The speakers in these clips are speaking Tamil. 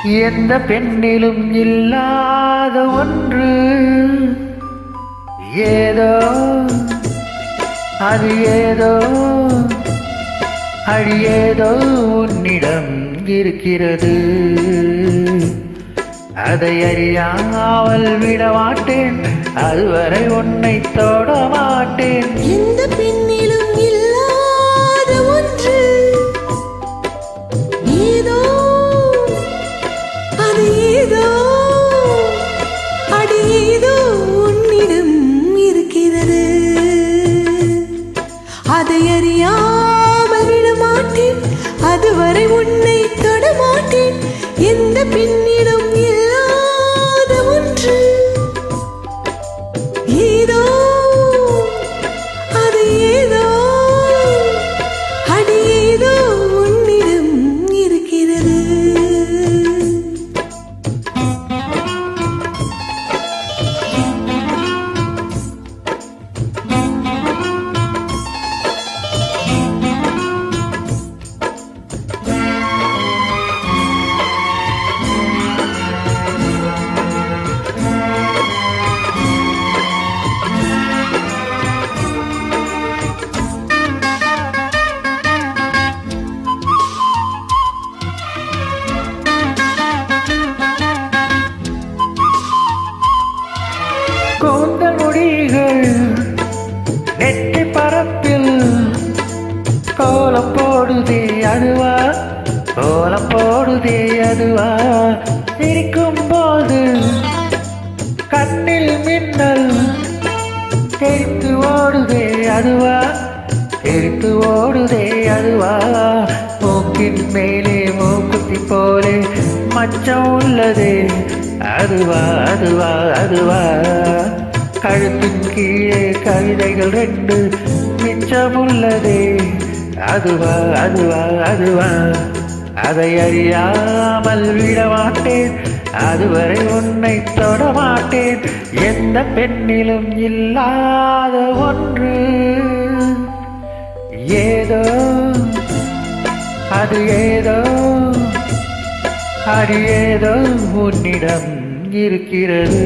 எந்த பெண்ணிலும் இல்லாத ஒன்று ஏதோ அது ஏதோ அடி ஏதோ உன்னிடம் இருக்கிறது. அதை அறியாமல் விட மாட்டேன், அதுவரை உன்னை தொட மாட்டேன். எந்த பெண்ணிலும் இல்லாத ஒன்று ஏதோ அது ஏதோ அடி ஏதோ உன்னிடம் இருக்கிறது. அதை அறியாமல் விட மாட்டேன், அதுவரை உன்னை தொட மாட்டேன். எந்த பெண்ணிலும் இல்லாத ஒன்று ஏதோ அது ஏதோ அடி ஏதோ உன்னிடம் இருக்கிறது. கூந்தல் முடிகள் நெற்றி பரப்பில் கோலம் போடுதே அதுவா, கோலம் போடுதே அதுவா. சிரிக்கும் போது கண்ணில் மின்னல் தெரித்து ஓடுதே அதுவா, தெரித்து ஓடுதே அதுவா. மூக்கின் மேலே மூக்குத்தி போலே மச்சம் உள்ளதே அதுவா, அதுவா, அதுவா. கழுத்தின் கீழே கவிதைகள் 2 மிச்சமுள்ளதே அதுவா, அதுவா, அதுவா. அதை அறியாமல் விட மாட்டேன், அதுவரை உன்னை தொட மாட்டேன். எந்த பெண்ணிலும் இல்லாத ஒன்று ஏதோ அது ஏதோ அது ஏதோ உன்னிடம் இருக்கிறது.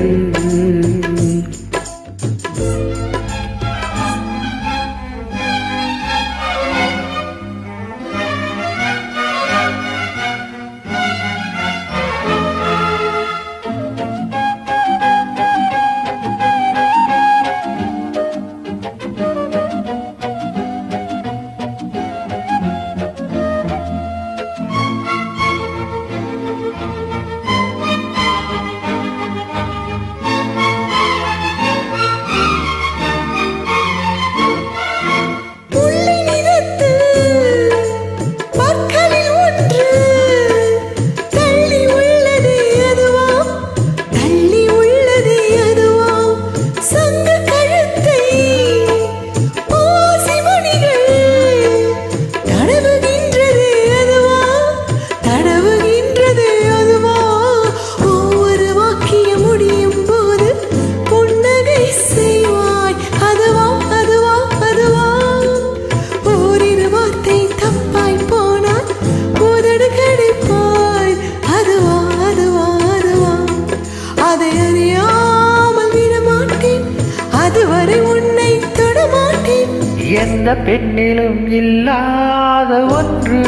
எந்த பெண்ணிலும் இல்லாத ஒன்று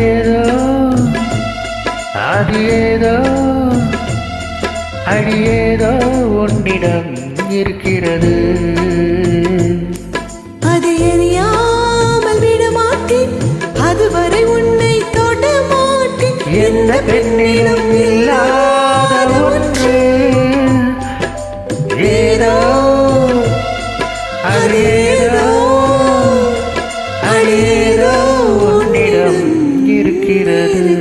ஏதோ அது ஏதோ அடி ஏதோ உன்னிடம் இருக்கிறது. அதை அறியாமல் விட மாட்டேன், அதுவரை உன்னை தொட மாட்டேன். எந்த பெண்ணிலும் இல்லாத ஒன்று ஏதோ அது ஏதோ அது ஏதோ உன்னிடம் இருக்கிறது.